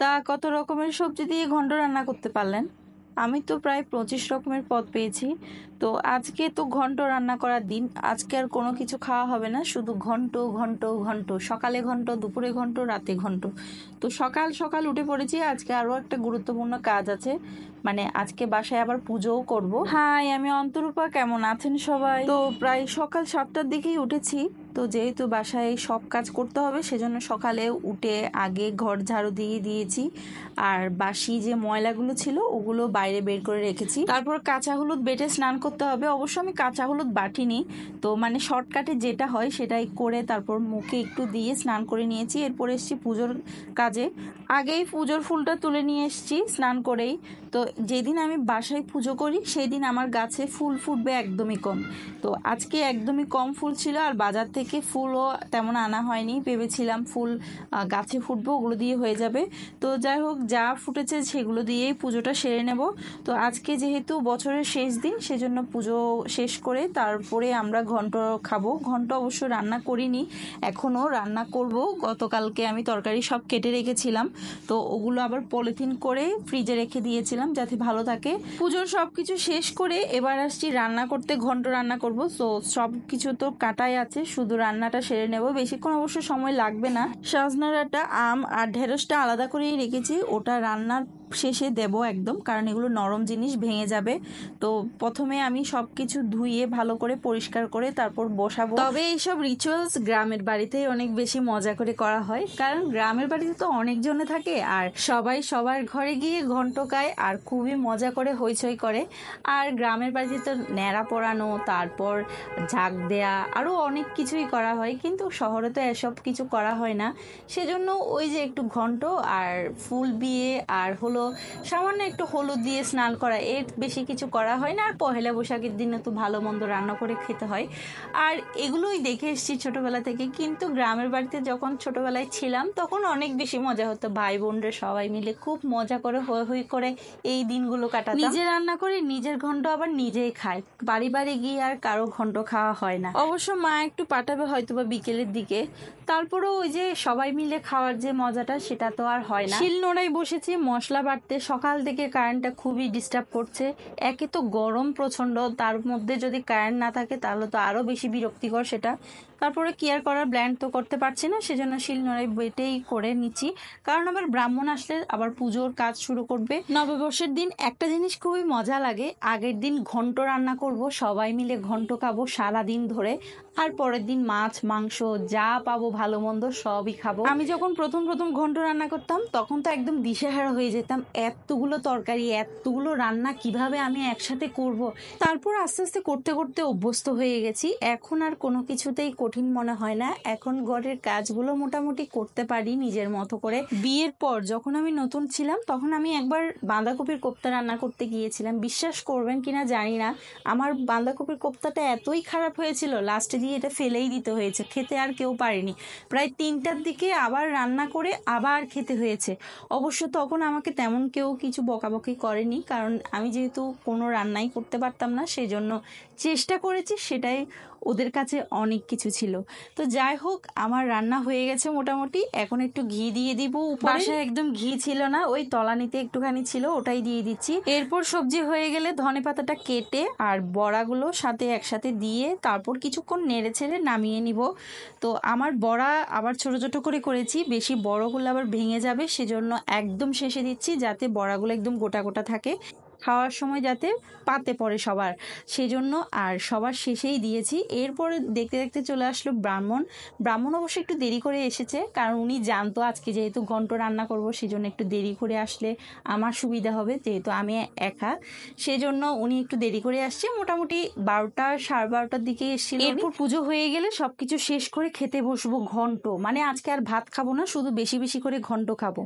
তা কত রকমের সবজি দিয়ে ঘন্ট রান্না করতে পারলেন? আমি তো প্রায় 25 রকমের পদ পেয়েছি। তো আজকে তো ঘন্ট রান্না করার দিন। আজকে আর কোনো কিছু খাওয়া হবে না, শুধু ঘন্ট ঘন্ট ঘন্ট। সকালে ঘন্ট, দুপুরে ঘন্ট, রাতে ঘন্ট। তো সকাল সকাল উঠে পড়েছি। আজকে আরও একটা গুরুত্বপূর্ণ কাজ আছে, মানে আজকে বাসায় আবার পুজোও করব। হাই, আমি অন্তরূপা, কেমন আছেন সবাই? তো প্রায় সকাল 7টার দিকেই উঠেছি। তো যেহেতু বাসায় সব কাজ করতে হবে, সেজন্য সকালে উঠে আগে ঘর ঝাড়ু দিয়ে দিয়েছি, আর বাসি যে ময়লাগুলো ছিল ওগুলো বাইরে বের করে রেখেছি। তারপর কাঁচা হলুদ বেটে স্নান করতে হবে। অবশ্য আমি কাঁচা হলুদ বাটিনি, তো মানে শর্টকাটে যেটা হয় সেটাই করে তারপর মুখে একটু দিয়ে স্নান করে নিয়েছি। এরপর এসেছি পুজোর কাজে। আগেই পুজোর ফুলটা তুলে নিয়ে এসেছি স্নান করেই। তো যেদিন আমি বাসায় পুজো করি সেই দিন আমার গাছে ফুল ফুটবে একদমই কম। তো আজকে একদমই কম ফুল ছিল, আর বাজার থেকে ফুলও তেমন আনা হয়নি। ভেবেছিলাম ফুল গাছে ফুটবে, ওগুলো দিয়ে হয়ে যাবে। তো যাই হোক, যা ফুটেছে সেগুলো দিয়েই পুজোটা সেরে নেব। তো আজকে যেহেতু বছরের শেষ দিন, সেজন্য পুজো শেষ করে তারপরে আমরা ঘন্ট খাবো। ঘন্ট অবশ্য রান্না করিনি, এখনও রান্না করব। গতকালকে আমি তরকারি সব কেটে রেখেছিলাম, তো ওগুলো আবার পলিথিন করে ফ্রিজে রেখে দিয়েছিলাম যাতে ভালো থাকে। পুজোর সব কিছু শেষ করে এবার আসছি রান্না করতে। ঘন্ট রান্না করব, তো সব কিছু তো কাটাই আছে, শুধু রান্নাটা সেরে নেব। বেশিক্ষণ অবশ্য সময় লাগবে না। সজনা ডাঁটা, আম আর ঢেঁড়সটা আলাদা করেই রেখেছি, ওটা রান্নার শেষে দেব একদম, কারণ এগুলো নরম জিনিস, ভেঙে যাবে। তো প্রথমে আমি সব কিছু ধুয়ে ভালো করে পরিষ্কার করে তারপর বসাবো। তবে এইসব রিচুয়ালস গ্রামের বাড়িতেই অনেক বেশি মজা করে করা হয়, কারণ গ্রামের বাড়িতে তো অনেকজনে থাকে, আর সবাই সবার ঘরে গিয়ে ঘন্ট গায় আর খুবই মজা করে হইচই করে। আর গ্রামের বাড়িতে তো ন্যাড়া পরানো, তারপর ঝাঁক দেয়া, আরও অনেক কিছুই করা হয়, কিন্তু শহরে তো এসব কিছু করা হয় না। সেজন্য ওই যে একটু ঘন্ট আর ফুল বিয়ে আর হলো সামান্য একটু হলুদ দিয়ে স্নান করা, এর বেশি কিছু করা হয় না। আর পহেলা বৈশাখের দিনে তো ভালো মন্দ রান্না করে খেতে হয়, আর এগুলোই দেখে এসেছি ছোটবেলা থেকে। কিন্তু গ্রামের বাড়িতে যখন ছোটবেলায় ছিলাম তখন অনেক বেশি মজা হতো, ভাই বোনরা সবাই মিলে খুব মজা করে হই হই করে এই দিনগুলো কাটাতাম। নিজে রান্না করে নিজের ঘন্ট আবার নিজেই খায়, বাড়ি বাড়ি গিয়ে আর কারো ঘন্ট খাওয়া হয় না। অবশ্য মা একটু পাঠাবে হয়তো বা বিকেলের দিকে, তারপরেও ওই যে সবাই মিলে খাওয়ার যে মজাটা সেটা তো আর হয় না। শিল নোড়ায় বসেছি মশলা বাটতে। সকাল থেকে কারেন্টটা খুবই ডিস্টার্ব করছে। একে তো গরম প্রচণ্ড, তার মধ্যে যদি কারেন্ট না থাকে তাহলে তো আরও বেশি বিরক্তিকর সেটা। তারপরে কি আর করার, ব্ল্যান্ড তো করতে পারছি না, সেজন্য শিল নোড়ায় বেটেই করে নিচ্ছি। কারণ আবার ব্রাহ্মণ আসলে আবার পুজোর কাজ শুরু করবে। নববর্ষের দিন একটা জিনিস খুবই মজা লাগে, আগের দিন ঘন্ট রান্না করব, সবাই মিলে ঘন্ট খাবো সারাদিন ধরে, আর পরের দিন মাছ মাংস যা পাবো ভালো মন্দ সবই খাবো। আমি যখন প্রথম প্রথম ঘন্ট রান্না করতাম তখন তো একদম দিশেহারা হয়ে যেতাম, এতগুলো তরকারি এতগুলো রান্না কিভাবে আমি একসাথে করব। তারপর আস্তে আস্তে করতে করতে অভ্যস্ত হয়ে গেছি, এখন আর কোনো কিছুতেই কঠিন মনে হয় না। এখন ঘরের কাজগুলো মোটামুটি করতে পারি নিজের মতো করে। বিয়ের পর যখন আমি নতুন ছিলাম তখন আমি একবার বাঁধাকপির কোপ্তা রান্না করতে গিয়েছিলাম। বিশ্বাস করবেন কিনা জানি না, আমার বাঁধাকপির কোপ্তাটা এতই খারাপ হয়েছিল, লাস্টে দিয়ে এটা ফেলেই দিতে হয়েছে, খেতে আর কেউ পারেনি। প্রায় 3টার দিকে আবার রান্না করে আবার খেতে হয়েছে। অবশ্য তখন আমাকে তেমন কেউ কিছু বকাবকি করেনি, কারণ আমি যেহেতু কোনো রান্নাই করতে পারতাম না, সেই জন্য চেষ্টা করেছি, সেটাই ওদের কাছে অনেক কিছু ছিল। তো যাই হোক, আমার রান্না হয়ে গেছে মোটামুটি। এখন একটু ঘি দিয়ে দিব উপরে। বাসায় একদম ঘি ছিল না, ওই তলানিতে একটুখানি ছিল, ওটাই দিয়ে দিচ্ছি। এরপর সবজি হয়ে গেলে ধনে পাতাটা কেটে আর বড়াগুলো সাথে একসাথে দিয়ে তারপর কিছুক্ষণ নেড়ে ছেড়ে নামিয়ে নিব। তো আমার বড়া আবার ছোট ছোট করে করেছি, বেশি বড় করলে আবার ভেঙে যাবে, সেজন্য একদম শেষে দিচ্ছি যাতে বড়াগুলো একদম গোটা গোটা থাকে, খাওয়ার সময় যাতে পাতে পড়ে সবার, সেজন্য। আর সবার শেষেই দিয়েছি। এরপরে দেখতে দেখতে চলে আসলো ব্রাহ্মণ। ব্রাহ্মণ অবশ্য একটু দেরি করে এসেছে, কারণ উনি জানতো আজকে যেহেতু ঘন্ট রান্না করব, সেজন্য একটু দেরি করে আসলে আমার সুবিধা হবে, যেহেতু আমি একা, সেজন্য উনি একটু দেরি করে আসছে। মোটামুটি 12টা 12:30টার দিকে এসেছিল। এরপর পুজো হয়ে গেলে সবকিছু শেষ করে খেতে বসবো ঘন্ট, মানে আজকে আর ভাত খাবো না, শুধু বেশি বেশি করে ঘন্ট খাবো।